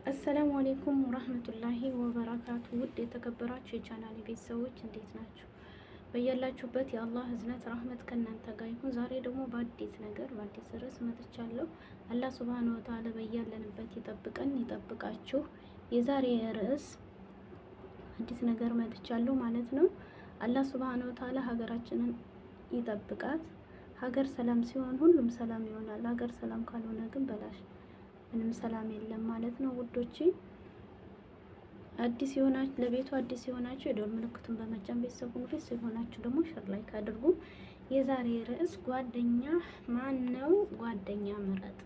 አሰላሙ አሌይኩም ወራህመቱላሂ ወበረካቱ። ውድ የተከበራችሁ የቻናል ቤተሰቦች እንዴት ናችሁ? በያላችሁበት የአላህ እዝነት ረህመት ከእናንተ ጋር ይሁን። ዛሬ ደግሞ በአዲስ ነገር በአዲስ ርዕስ መጥቻለሁ። አላህ ሱብሃነሁ ወተዓላ በያለንበት ይጠብቀን ይጠብቃችሁ። የዛሬ ርዕስ አዲስ ነገር መጥቻለሁ ማለት ነው። አላህ ሱብሃነሁ ወተዓላ ሀገራችንን ይጠብቃት። ሀገር ሰላም ሲሆን ሁሉም ሰላም ይሆናል። ሀገር ሰላም ካልሆነ ግን በላሽ ምንም ሰላም የለም ማለት ነው ውዶቼ። አዲስ የሆናችሁ ለቤቱ አዲስ የሆናችሁ የደወል ምልክቱን በመጫን ቤተሰብ ሁኑ። የሆናችሁ ደግሞ ሼር ላይክ አድርጉ። የዛሬ ርዕስ ጓደኛ ማን ነው? ጓደኛ ምረጥ።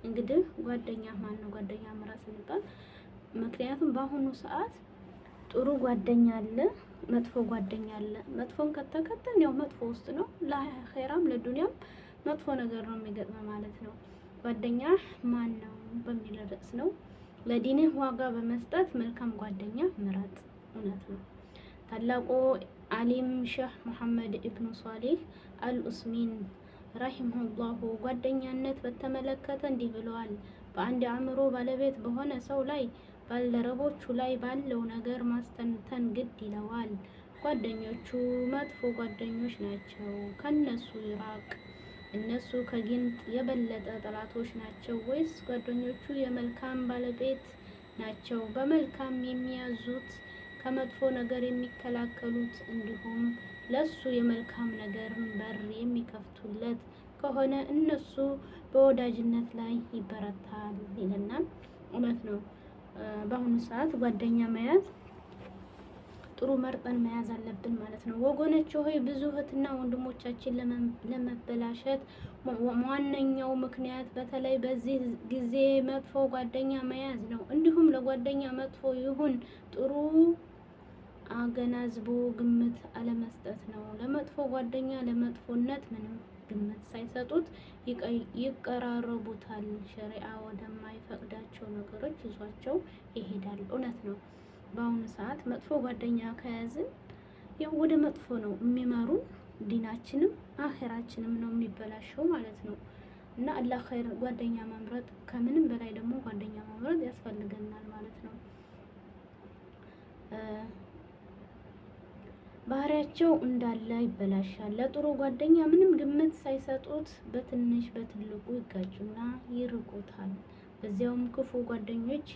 እንግዲህ ጓደኛ ማን ነው? ጓደኛ ምረጥ ስንባል ምክንያቱም በአሁኑ ሰዓት ጥሩ ጓደኛ አለ፣ መጥፎ ጓደኛ አለ። መጥፎን ከተከተልን ያው መጥፎ ውስጥ ነው፣ ለአኺራም ለዱንያም መጥፎ ነገር ነው የሚገጥመው ማለት ነው። ጓደኛ ማን ነው በሚል ርዕስ ነው። ለዲንህ ዋጋ በመስጠት መልካም ጓደኛ ምረጥ። እውነት ነው። ታላቁ ዓሊም ሼህ መሐመድ ኢብኑ ሷሊህ አልኡስሚን ረሂመሁላሁ ጓደኛነት በተመለከተ እንዲህ ብለዋል። በአንድ አእምሮ ባለቤት በሆነ ሰው ላይ ባልደረቦቹ ላይ ባለው ነገር ማስተንተን ግድ ይለዋል። ጓደኞቹ መጥፎ ጓደኞች ናቸው፣ ከነሱ ይራቅ። እነሱ ከጊንጥ የበለጠ ጠላቶች ናቸው ወይስ ጓደኞቹ የመልካም ባለቤት ናቸው? በመልካም የሚያዙት ከመጥፎ ነገር የሚከላከሉት እንዲሁም ለሱ የመልካም ነገርን በር የሚከፍቱለት ከሆነ እነሱ በወዳጅነት ላይ ይበረታል ይለናል። እውነት ነው። በአሁኑ ሰዓት ጓደኛ መያዝ ጥሩ መርጠን መያዝ አለብን ማለት ነው። ወገኖች ሆይ ብዙ እህትና ወንድሞቻችን ለመበላሸት ዋነኛው ምክንያት በተለይ በዚህ ጊዜ መጥፎ ጓደኛ መያዝ ነው። እንዲሁም ለጓደኛ መጥፎ ይሁን ጥሩ አገናዝቦ ግምት አለመስጠት ነው። ለመጥፎ ጓደኛ ለመጥፎነት ምንም ግምት ሳይሰጡት ይቀራረቡታል። ሸሪዓ ወደማይፈቅዳቸው ነገሮች ይዟቸው ይሄዳል። እውነት ነው። በአሁኑ ሰዓት መጥፎ ጓደኛ ከያዝን ያው ወደ መጥፎ ነው የሚመሩን። ዲናችንም አኺራችንም ነው የሚበላሸው ማለት ነው። እና አላህ ኸይር ጓደኛ መምረጥ ከምንም በላይ ደግሞ ጓደኛ መምረጥ ያስፈልገናል ማለት ነው። ባህሪያቸው እንዳለ ይበላሻል። ለጥሩ ጓደኛ ምንም ግምት ሳይሰጡት በትንሽ በትልቁ ይጋጩና ይርቁታል። በዚያውም ክፉ ጓደኞች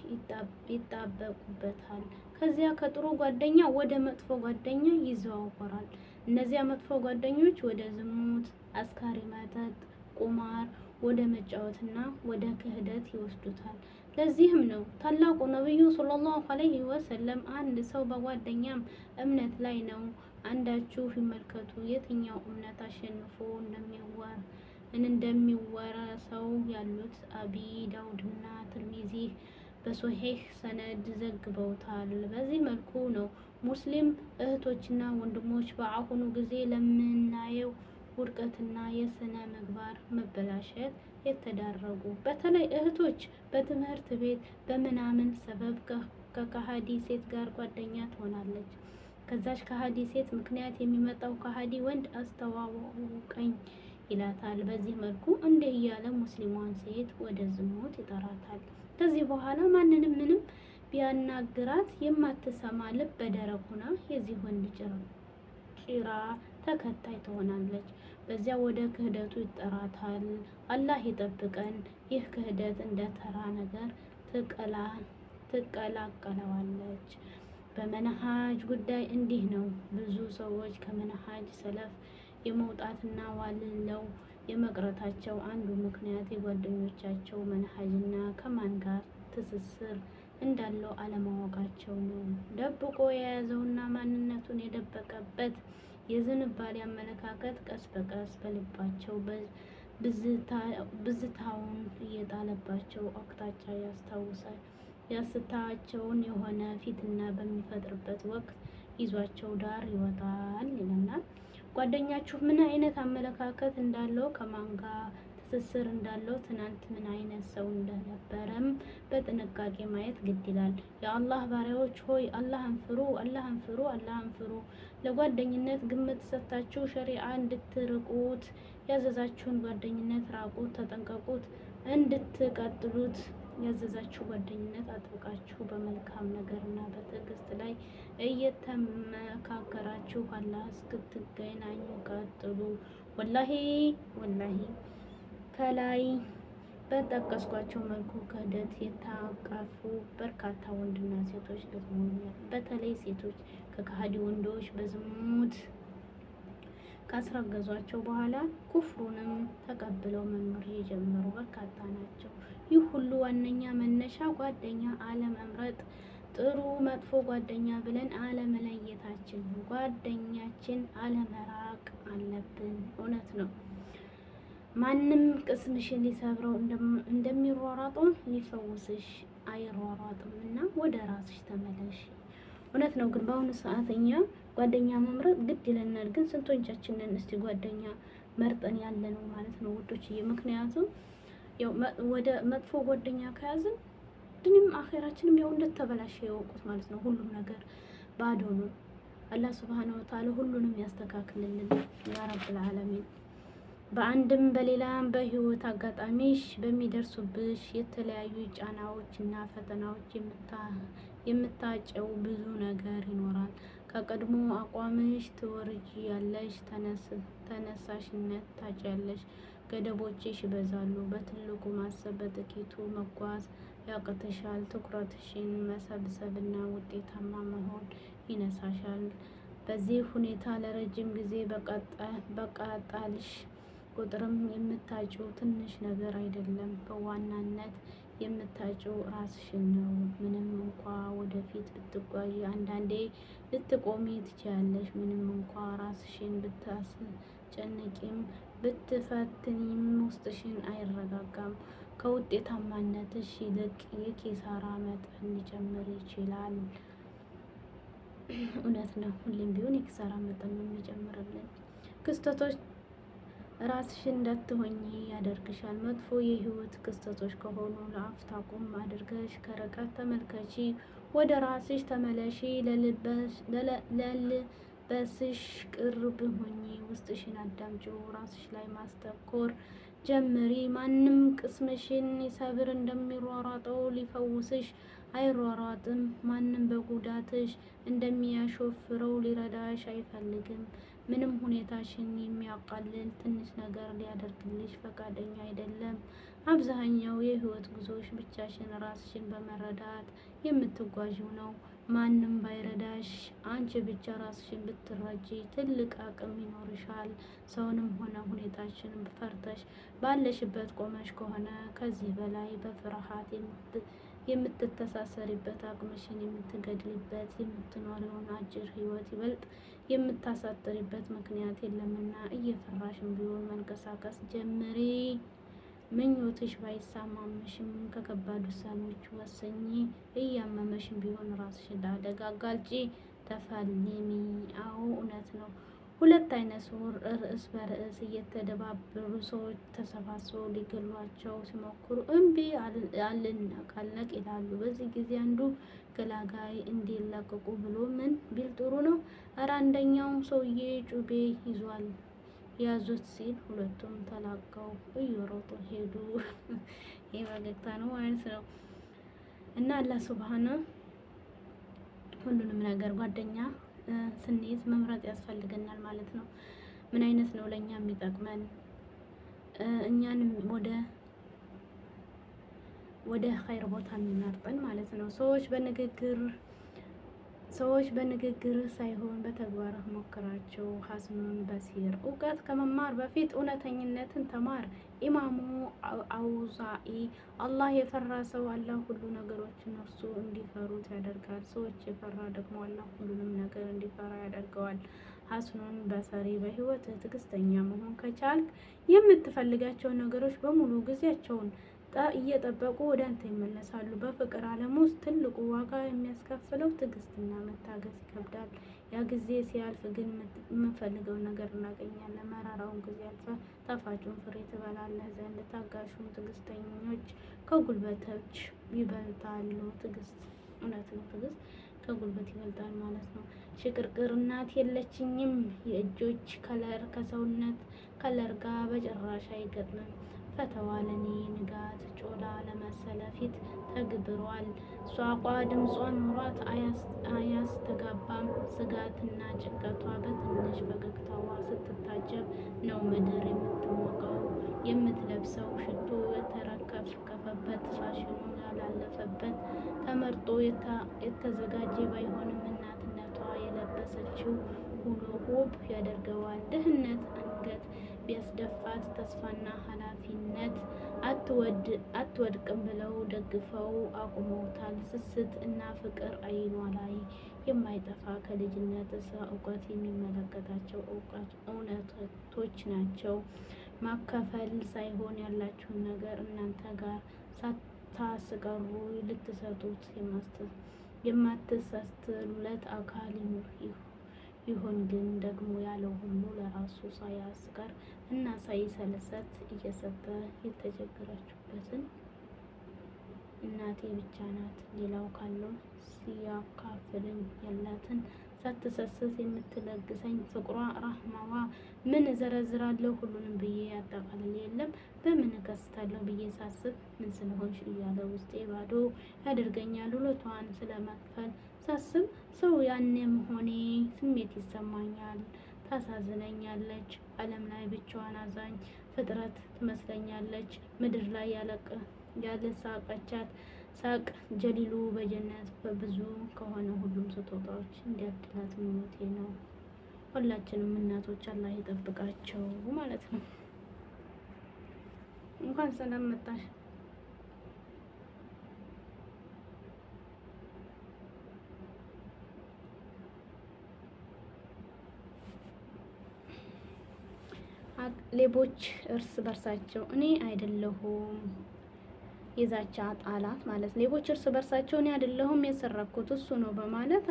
ይጣበቁበታል። ከዚያ ከጥሩ ጓደኛ ወደ መጥፎ ጓደኛ ይዘዋወራል። እነዚያ መጥፎ ጓደኞች ወደ ዝሙት፣ አስካሪ መጠጥ፣ ቁማር፣ ወደ መጫወትና ወደ ክህደት ይወስዱታል። ለዚህም ነው ታላቁ ነብዩ ሰለላሁ ዐለይሂ ወሰለም አንድ ሰው በጓደኛም እምነት ላይ ነው። አንዳችሁ ይመልከቱ የትኛው እምነት አሸንፎ እንደሚወረሰው ያሉት አቢ ዳውድና ትርሚዚ በሶሒህ ሰነድ ዘግበውታል። በዚህ መልኩ ነው ሙስሊም እህቶችና ወንድሞች በአሁኑ ጊዜ ለምናየው ውድቀትና የስነ ምግባር መበላሸት የተዳረጉ። በተለይ እህቶች በትምህርት ቤት በምናምን ሰበብ ከከሃዲ ሴት ጋር ጓደኛ ትሆናለች። ከዛች ከሃዲ ሴት ምክንያት የሚመጣው ከሃዲ ወንድ አስተዋውቀኝ ይላታል። በዚህ መልኩ እንዲህ እያለ ሙስሊሟን ሴት ወደ ዝሙት ይጠራታል። ከዚህ በኋላ ማንንም ምንም ቢያናግራት የማትሰማ ልብ በደረቅ ሆና የዚህ ወንድ ጭራ ተከታይ ትሆናለች። በዚያ ወደ ክህደቱ ይጠራታል። አላህ ይጠብቀን። ይህ ክህደት እንደ ተራ ነገር ትቀላቀለዋለች። በመንሃጅ ጉዳይ እንዲህ ነው። ብዙ ሰዎች ከመንሃጅ ሰለፍ የመውጣትና ዋልለው የመቅረታቸው አንዱ ምክንያት የጓደኞቻቸው መንሃጅና ከማን ጋር ትስስር እንዳለው አለማወቃቸው ነው። ደብቆ የያዘውና ማንነቱን የደበቀበት የዝንባሌ አመለካከት ቀስ በቀስ በልባቸው ብዝታውን እየጣለባቸው አቅጣጫ ያስታቸውን የሆነ ፊትና በሚፈጥርበት ወቅት ይዟቸው ዳር ይወጣል ይለናል። ጓደኛችሁ ምን አይነት አመለካከት እንዳለው፣ ከማን ጋር ትስስር እንዳለው፣ ትናንት ምን አይነት ሰው እንደነበረም በጥንቃቄ ማየት ግድ ይላል። የአላህ ባሪያዎች ሆይ አላህን ፍሩ፣ አላህን ፍሩ፣ አላህን ፍሩ። ለጓደኝነት ግምት ሰጥታችሁ ሸሪዓ እንድትርቁት ያዘዛችሁን ጓደኝነት ራቁት፣ ተጠንቀቁት። እንድትቀጥሉት ያዘዛችሁ ጓደኝነት አጥብቃችሁ በመልካም ነገርና በትዕግስት ላይ እየተመካከራችሁ አላህ እስክትገናኙ ቀጥሉ። ወላሂ ከላይ በጠቀስኳቸው መልኩ ክህደት የታቀፉ በርካታ ወንድና ሴቶች ገጥሞኛል። በተለይ ሴቶች ከከሃዲ ወንዶች በዝሙት ካስረገዟቸው በኋላ ኩፍሩንም ተቀብለው መኖር የጀመሩ በርካታ ናቸው። ይህ ሁሉ ዋነኛ መነሻ ጓደኛ አለመምረጥ፣ ጥሩ መጥፎ ጓደኛ ብለን አለመለየታችን ነው። ጓደኛችን አለመራቅ አለብን። እውነት ነው። ማንም ቅስምሽን ሊሰብረው እንደሚሯሯጠው ሊፈውስሽ አይሯሯጥም እና ወደ ራስሽ ተመለሽ። እውነት ነው። ግን በአሁኑ ሰዓት እኛ ጓደኛ መምረጥ ግድ ይለናል። ግን ስንቶቻችንን እስቲ ጓደኛ መርጠን ያለ ነው ማለት ነው ውዶችዬ? ምክንያቱም ያው ወደ መጥፎ ጓደኛ ከያዝን ድንም አኼራችንም ያው እንደተበላሸ ያወቁት ማለት ነው። ሁሉም ነገር ባዶ ነው። አላህ ሱብሃነሁ ወተዓላ ሁሉንም ያስተካክልልን ያ ረብል ዓለሚን። በአንድም በሌላም በህይወት አጋጣሚሽ በሚደርሱብሽ የተለያዩ ጫናዎች እና ፈተናዎች የምታጨው ብዙ ነገር ይኖራል። ከቀድሞ አቋምሽ ትወርጂ ያለሽ፣ ተነሳሽነት ታጫለሽ። ገደቦችሽ ይበዛሉ። በትልቁ ማሰብ በጥቂቱ መጓዝ ያቅትሻል። ትኩረትሽን መሰብሰብና ውጤታማ መሆን ይነሳሻል። በዚህ ሁኔታ ለረጅም ጊዜ በቀጣልሽ ቁጥርም የምታጭው ትንሽ ነገር አይደለም። በዋናነት የምታጭው ራስሽን ነው። ምንም እንኳ ወደፊት ብትጓዢ አንዳንዴ ልትቆሚ ትችያለሽ። ምንም እንኳ ራስሽን ብታስጨንቂም ብትፈትኒም ውስጥሽን አይረጋጋም። ከውጤታማነትሽ ይልቅ የኪሳራ መጠን ሊጨምር ይችላል። እውነት ነው። ሁሌም ቢሆን የኪሳራ መጠን ነው የሚጨምርልን። ክስተቶች ራስሽን እንዳትሆኚ ያደርግሻል። መጥፎ የህይወት ክስተቶች ከሆኑ ለአፍታ ቆም አድርገሽ ከርቀት ተመልከቺ። ወደ ራስሽ ተመለሺ። ለልበስሽ ቅርብ ሁኚ። ውስጥሽን አዳምጪው። ራስሽ ላይ ማስተኮር ጀምሪ። ማንም ቅስምሽን ይሰብር እንደሚሯሯጠው ሊፈውስሽ አይሯሯጥም። ማንም በጉዳትሽ እንደሚያሾፍረው ሊረዳሽ አይፈልግም። ምንም ሁኔታሽን የሚያቃልል ትንሽ ነገር ሊያደርግልሽ ፈቃደኛ አይደለም። አብዛኛው የህይወት ጉዞሽ ብቻሽን ራስሽን በመረዳት የምትጓዥው ነው። ማንም ባይረዳሽ አንቺ ብቻ ራስሽን ብትረጂ ትልቅ አቅም ይኖርሻል። ሰውንም ሆነ ሁኔታሽን ፈርተሽ ባለሽበት ቆመሽ ከሆነ ከዚህ በላይ በፍርሃት የምትተሳሰሪበት አቅምሽን የምትገድልበት የምትኖሪውን አጭር ህይወት ይበልጥ የምታሳጥሪበት ምክንያት የለምና እየፈራሽም ቢሆን መንቀሳቀስ ጀምሪ። ምኞትሽ ባይሳማምሽም ከከባድ ውሳኔዎች ወሰኚ። እያመመሽም ቢሆን ራስሽን ለአደጋ አጋልጪ። ተፋልሚ። አዎ እውነት ነው። ሁለት አይነ ስውር እርስ በርዕስ እየተደባበሩ ሰዎች ተሰባስበው ሊገሏቸው ሲሞክሩ እምቢ አልነቅ ይላሉ። በዚህ ጊዜ አንዱ ገላጋይ እንዲለቀቁ ብሎ ምን ቢል ጥሩ ነው? እረ አንደኛው ሰውዬ ጩቤ ይዟል ያዙት ሲል ሁለቱም ተላቀው እየሮጡ ሄዱ። ይህ ፈገግታ ነው ማለት ነው። እና አላህ ሱብሃነ ሁሉንም ነገር ጓደኛ ስንይዝ መምረጥ ያስፈልገናል ማለት ነው። ምን አይነት ነው ለኛ የሚጠቅመን እኛን ወደ ኸይር ቦታ የሚመርጠን ማለት ነው። ሰዎች በንግግር ሳይሆን በተግባር ሞክራቸው። ሐሰኑን በሲር እውቀት ከመማር በፊት እውነተኝነትን ተማር። ኢማሙ አውዛኢ አላህ የፈራ ሰው አላህ ሁሉ ነገሮችን እርሱ እንዲፈሩት ያደርጋል። ሰዎች የፈራ ደግሞ አላህ ሁሉንም ነገር እንዲፈራ ያደርገዋል። ሐሰኑን በሰሪ በህይወት ትዕግስተኛ መሆን ከቻልክ የምትፈልጋቸው ነገሮች በሙሉ ጊዜያቸውን እየጠበቁ ወደ አንተ ይመለሳሉ። በፍቅር ዓለም ውስጥ ትልቁ ዋጋ የሚያስከፍለው ትዕግስትና መታገስ ይከብዳል። ያ ጊዜ ሲያልፍ ግን የምንፈልገው ነገር እናገኛለን። መራራውን ጊዜ አልፈ ጣፋጩን ፍሬ ትበላለህ ዘንድ ታጋሹን ትዕግስተኞች ከጉልበቶች ይበልጣሉ። ትዕግስት እውነት ነው። ትዕግስት ከጉልበት ይበልጣል ማለት ነው። ሽቅርቅር እናት የለችኝም የእጆች ከለር ከሰውነት ከለር ጋር በጭራሽ አይገጥምም። ፈተዋለኔ ንጋት ጮላ ለመሰለ ፊት ተግብሯል። ሷቋ ድምጿ ኑሯት አያስተጋባም። ስጋትና ጭንቀቷ በትንሽ ፈገግታዋ ስትታጀብ ነው ምድር የምትሞቀው። የምትለብሰው ሽቶ የተረከፈበት ፋሽኑ ያላለፈበት ተመርጦ የተዘጋጀ ባይሆንም እናትነቷ የለበሰችው ሁሉ ውብ ያደርገዋል። ድህነት አንገት ቢያስደፋት ተስፋና ኃላፊነት አትወድቅም ብለው ደግፈው አቁመውታል። ስስት እና ፍቅር አይኗ ላይ የማይጠፋ ከልጅነት እስከ እውቀት የሚመለከታቸው እውነቶች ናቸው። ማካፈል ሳይሆን ያላችሁን ነገር እናንተ ጋር ሳታስቀሩ ልትሰጡት የማትሳስትሉለት አካል ይሁን። ግን ደግሞ ያለው ሁሉ ለራሱ ሳያስቀር እና ሳይሰለሰት እየሰጠ የተቸገራችሁበትን እናቴ ብቻ ናት። ሌላው ካለው ሲያካፍልኝ ያላትን ሳትሰስት የምትለግሰኝ ፍቅሯ ራህማዋ ምን እዘረዝራለሁ ሁሉንም ብዬ ያጠቃልል የለም በምን እከስታለሁ ብዬ ሳስብ ምን ስለሆንሽ እያለ ውስጤ ባዶ ያደርገኛል። ውለቷን ስለመክፈል ሳስብ ሰው ያኔ መሆኔ ስሜት ይሰማኛል። ታሳዝነኛለች። ዓለም ላይ ብቻዋን አዛኝ ፍጥረት ትመስለኛለች። ምድር ላይ ያለሳቀቻት ሳቅ ጀሊሉ በጀነት በብዙ ከሆነ ሁሉም ስጦታዎች እንዲያድላት ምኞቴ ነው። ሁላችንም እናቶች አላህ ይጠብቃቸው ማለት ነው። እንኳን ሰላም መጣሽ። ሌቦች እርስ በርሳቸው እኔ አይደለሁም የዛቻ ጣላት ማለት ሌቦች እርስ በርሳቸው እኔ አይደለሁም የሰረኩት እሱ ነው በማለት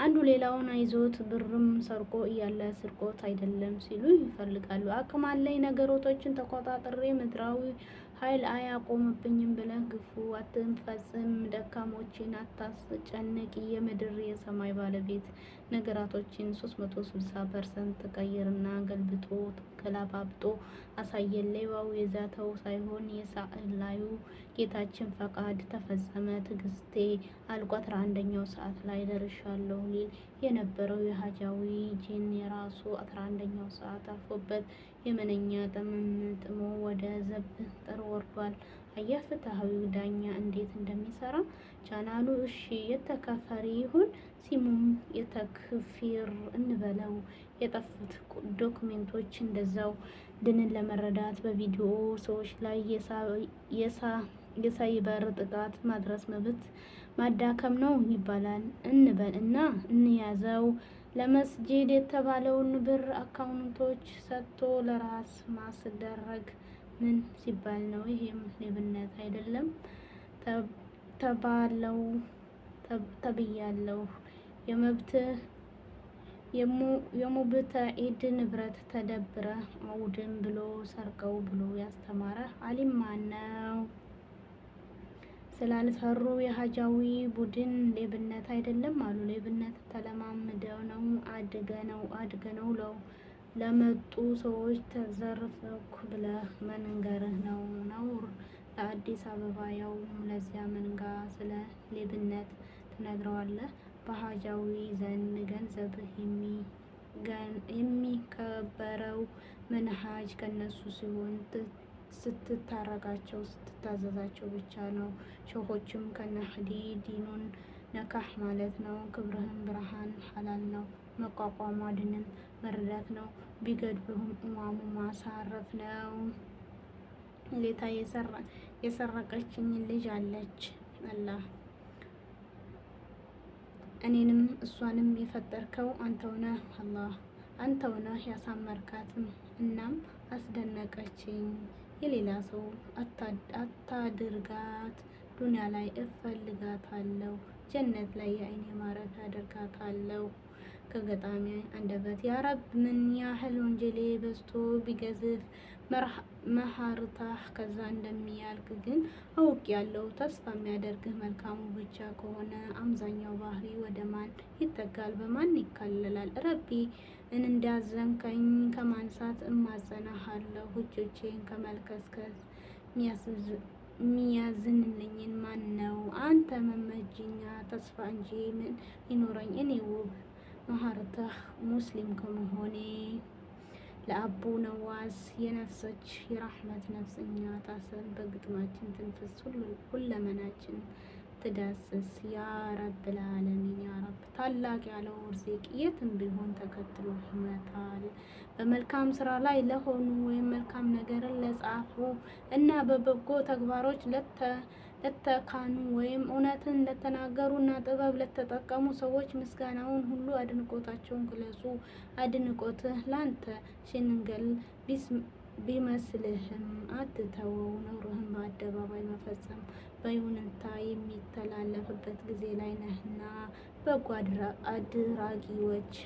አንዱ ሌላውን አይዞት ብርም ሰርቆ እያለ ስርቆት አይደለም ሲሉ ይፈልጋሉ። አቅም አለኝ ነገሮችን ተቆጣጥሬ ምድራዊ ኃይል አያቆምብኝም ብለህ ግፉ አትፈጽም። ደካሞችን አታስጨንቂ። የምድር የሰማይ ባለቤት ነገራቶችን 360% ቀይርና ገልብጦ ገላባብጦ አሳየን። ሌባው የዛተው ሳይሆን የሳዕላዩ ጌታችን ፈቃድ ተፈጸመ። ትዕግስቴ አልቆ 11ኛው ሰዓት ላይ ደርሻለሁ ሊል የነበረው የሀጃዊ ጂን የራሱ 11ኛው ሰዓት አልፎበት የመነኛ ጠምጥሞ ወደ ዘብ ጥር ወርዷል። አየህ ፍትሃዊው ዳኛ እንዴት እንደሚሰራ ቻናሉ። እሺ የተከፈሪ ይሁን ሲሙም የተክፊር እንበለው። የጠፉት ዶክሜንቶች እንደዛው ድንን ለመረዳት በቪዲዮ ሰዎች ላይ የሳይበር ጥቃት ማድረስ መብት ማዳከም ነው ይባላል እንበል እና እንያዘው። ለመስጂድ የተባለውን ብር አካውንቶች ሰጥቶ ለራስ ማስደረግ ምን ሲባል ነው? ይሄም ሌብነት አይደለም ተብያለሁ። የሙብተዒድ ንብረት ተደብረ አውድም ብሎ ሰርቀው ብሎ ያስተማረ አሊም ማነው? ስላልፈሩ የሀጃዊ ቡድን ሌብነት አይደለም አሉ። ሌብነት ተለማምደው ነው አድገነው ለመጡ ሰዎች ተዘርፈኩ ብለህ መንገርህ ነው ነውር። ለአዲስ አበባ ያውም ለዚያ መንጋ ስለ ሌብነት ትነግረዋለህ። በሀጃዊ ዘንድ ገንዘብ የሚከበረው መንሃጅ ከነሱ ሲሆን ስትታረቃቸው ስትታዘዛቸው ብቻ ነው። ሸሆችም ከነህዲ ዲኑን ነካህ ማለት ነው። ክብርህን ብርሃን ሐላል ነው። መቋቋም አድንም መረዳት ነው። ቢገድሉህም እማሙ ማሳረፍ ነው። ሌታ የሰረቀችኝ ልጅ አለች። አላህ እኔንም እሷንም የፈጠርከው አንተው ነህ። አላህ አንተው ነህ ያሳመርካትም። እናም አስደነቀችኝ። የሌላ ሰው አታድርጋት። ዱንያ ላይ እፈልጋታለሁ፣ ጀነት ላይ የአይኔ ማረፊያ አደርጋታለሁ። ከገጣሚ አንደበት ያ ረብ ምን ያህል ወንጀሌ በዝቶ ቢገዝፍ መሀርታህ ከዛ እንደሚያልቅ ግን አውቅ ያለው ተስፋ የሚያደርግህ መልካሙ ብቻ ከሆነ አብዛኛው ባህሪ ወደ ማን ይጠጋል? በማን ይካለላል? ረቢ እንዳዘንከኝ ከማንሳት እማጸናሃለሁ። እጆቼን ከመልከስከስ ሚያዝንልኝን ማን ነው? አንተ መመጅኛ ተስፋ እንጂ ምን ይኖረኝ እኔ ውብ መሀርታህ ሙስሊም ከመሆኔ ለአቡ ነዋስ የነፍሶች የራህመት ነፍስኛ ታሰን በግጥማችን ትንፍስ ሁለመናችን ትዳስስ ያ ረብ ልዓለሚን ያ ረብ። ታላቅ ያለው ርዚቅ የትም ቢሆን ተከትሎ ይመጣል። በመልካም ስራ ላይ ለሆኑ ወይም መልካም ነገርን ለጻፉ እና በበጎ ተግባሮች ለተካኑ ወይም እውነትን ለተናገሩ እና ጥበብ ለተጠቀሙ ሰዎች ምስጋናውን ሁሉ አድንቆታቸውን ግለጹ። አድንቆትህ ላንተ ሽንገል ቢመስልህም አትተወው። ነውርህን በአደባባይ መፈጸም በይሁንታ የሚተላለፍበት ጊዜ ላይ ነህና በጎ አድራጊዎች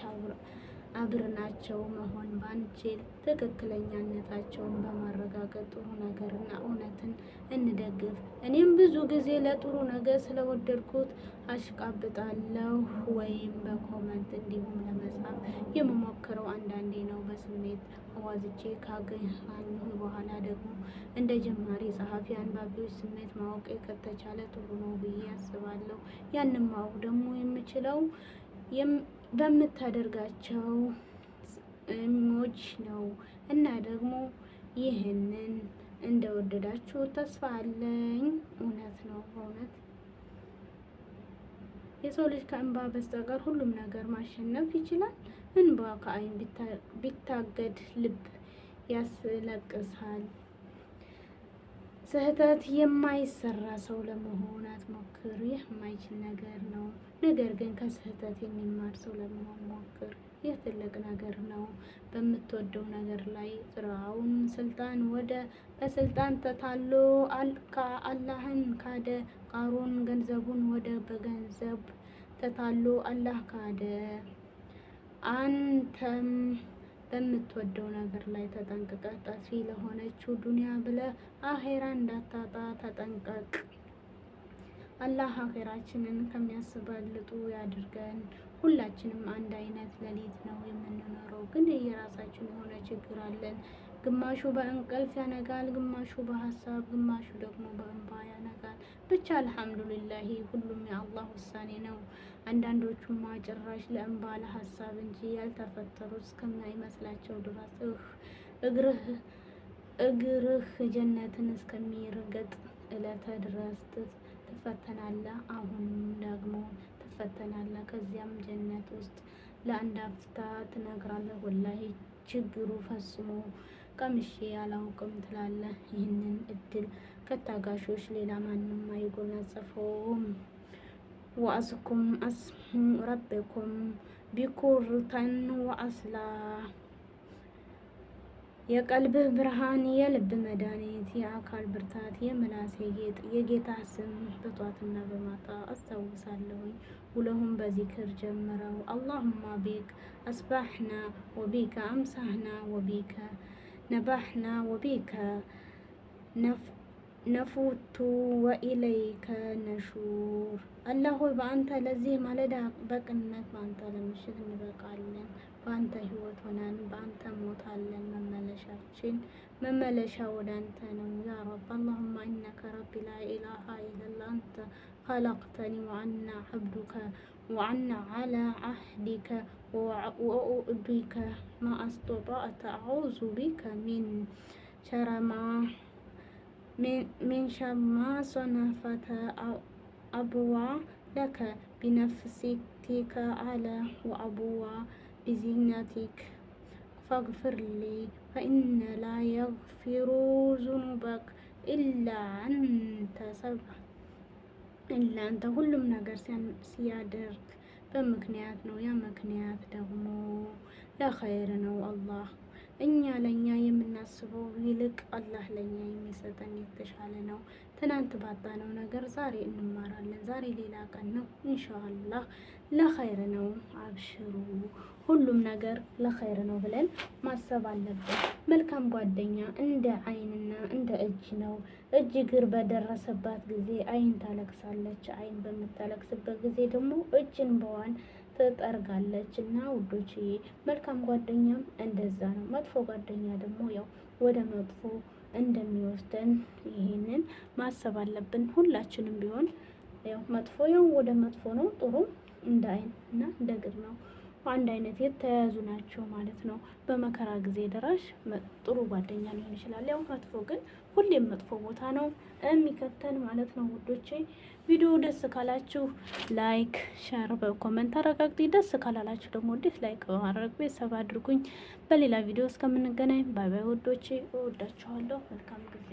አብረናቸው መሆን ባንችል ትክክለኛነታቸውን በማረጋገጥ ጥሩ ነገርና እውነትን እንደግፍ። እኔም ብዙ ጊዜ ለጥሩ ነገር ስለወደድኩት አሽቃብጣለሁ ወይም በኮመንት እንዲሁም ለመጻፍ የምሞክረው አንዳንዴ ነው። በስሜት አዋዝቼ ካገኘሁ በኋላ ደግሞ እንደ ጀማሪ ጸሐፊ አንባቢዎች ስሜት ማወቅ ከተቻለ ጥሩ ነው ብዬ አስባለሁ። ያንን ማወቅ ደግሞ የምችለው በምታደርጋቸው ሞች ነው እና ደግሞ ይህንን እንደወደዳችሁ ተስፋ አለኝ። እውነት ነው። በእውነት የሰው ልጅ ከእንባ በስተቀር ሁሉም ነገር ማሸነፍ ይችላል። እንባ ከዓይን ቢታገድ ልብ ያስለቅሳል። ስህተት የማይሰራ ሰው ለመሆን አትሞክር፣ ይህ የማይችል ነገር ነው። ነገር ግን ከስህተት የሚማር ሰው ለመሆን ሞክር፣ ይህ ትልቅ ነገር ነው። በምትወደው ነገር ላይ ፍርዓውን በስልጣን ተታሎ አላህን ካደ። ቃሩን ገንዘቡን ወደ በገንዘብ ተታሎ አላህ ካደ። አንተም በምትወደው ነገር ላይ ተጠንቅቀህ ጠፊ ለሆነችው ዱንያ ብለህ አኼራ እንዳታጣ ተጠንቀቅ። አላህ አኼራችንን ከሚያስበልጡ ያድርገን። ሁላችንም አንድ አይነት ሌሊት ነው የምንኖረው፣ ግን የራሳችን የሆነ ችግር አለን። ግማሹ በእንቅልፍ ያነጋል፣ ግማሹ በሀሳብ፣ ግማሹ ደግሞ በእንባ ያነጋል። ብቻ አልሐምዱሊላሂ ሁሉም የአላህ ውሳኔ ነው። አንዳንዶቹማ ጭራሽ ለእንባ ለሀሳብ እንጂ ያልተፈጠሩት እስከማይመስላቸው ድረስ እግርህ ጀነትን እስከሚረገጥ እለተ ድረስ ትፈተናለህ። አሁንም ደግሞ ትፈተናለህ። ከዚያም ጀነት ውስጥ ለአንድ አፍታ ትነግራለህ፣ ወላሂ ችግሩ ፈጽሞ ቀምሼ አላውቅም ትላለህ። ይህንን እድል ከታጋሾች ሌላ ማንም አይጎናጸፈውም። ወአስኩም አስሙ ረበኩም ቢኩርተን ወአስላ። የቀልብህ ብርሃን፣ የልብ መድኃኒት፣ የአካል ብርታት፣ የምላሴ ጌጥ የጌታ ስም በጧትና በማታ አስታውሳለሁኝ። ውለሁም በዚክር ጀምረው አላሁማ ቢክ አስባሕና ወቢከ አምሳሕና ወቢከ ነባሕና ወቢከ ነፉቱ ወኢለይከ ነሹር። አላህ ሆይ በአንተ ለዚህ ማለዳ በቅንነት በአንተ ለምሽት እንበቃለን። በአንተ ህይወት ሆነን በአንተ ሞታለን። መመለሻ ወደ አንተ ነው ያ ረብ። አላሁማ ኢነከ ረቢ ላ ኢላሃ ኢለላ አንተ ኸለቅተኒ ወአና ዐብዱከ ወአና ዐላ ዐህዲከ ወኡቢከ ማ አስጠጣዕቱ አዑዙ ቢከ ሚን ሸር ማ ሰነፈተ አብዋ ለከ ቢነፍሲቲከ አለ ወአብዋ ቢዚነቲክ ፈግፊርሊ ፈኢነ ላ የግፊሩ ዙኑበከ ኢላ አንተ። ሁሉም ነገር ሲያደርግ በምክንያት ነው። ያ ምክንያት ደግሞ ለኸይር ነው። አላህ እኛ ለኛ የምናስበው ይልቅ አላህ ለኛ የሚሰጠን የተሻለ ነው። ትናንት ባጣነው ነገር ዛሬ እንማራለን። ዛሬ ሌላ ቀን ነው። ኢንሻአላህ ለኸይር ነው። አብሽሩ፣ ሁሉም ነገር ለኸይር ነው ብለን ማሰብ አለብን። መልካም ጓደኛ እንደ ዓይንና እንደ እጅ ነው። እጅ እግር በደረሰባት ጊዜ ዓይን ታለቅሳለች። ዓይን በምታለቅስበት ጊዜ ደግሞ እጅ እንባዋን ትጠርጋለች። እና ውዶቼ መልካም ጓደኛም እንደዛ ነው። መጥፎ ጓደኛ ደግሞ ያው ወደ መጥፎ እንደሚወስደን ይሄንን ማሰብ አለብን። ሁላችንም ቢሆን ያው መጥፎ ያው ወደ መጥፎ ነው፣ ጥሩ እንደ ዓይን እና እንደ እግር ነው። አንድ አይነት የተያያዙ ናቸው ማለት ነው። በመከራ ጊዜ ደራሽ ጥሩ ጓደኛ ሊሆን ይችላል። ያው መጥፎ ግን ሁሌም መጥፎ ቦታ ነው የሚከተን ማለት ነው ውዶቼ። ቪዲዮ ደስ ካላችሁ ላይክ፣ ሸር በኮመንት አረጋግጡ። ደስ ካላላችሁ ደግሞ ዲስላይክ በማድረግ ቤተሰብ አድርጉኝ። በሌላ ቪዲዮ እስከምንገናኝ ባይ ባይ ውዶቼ። እወዳችኋለሁ። መልካም ጊዜ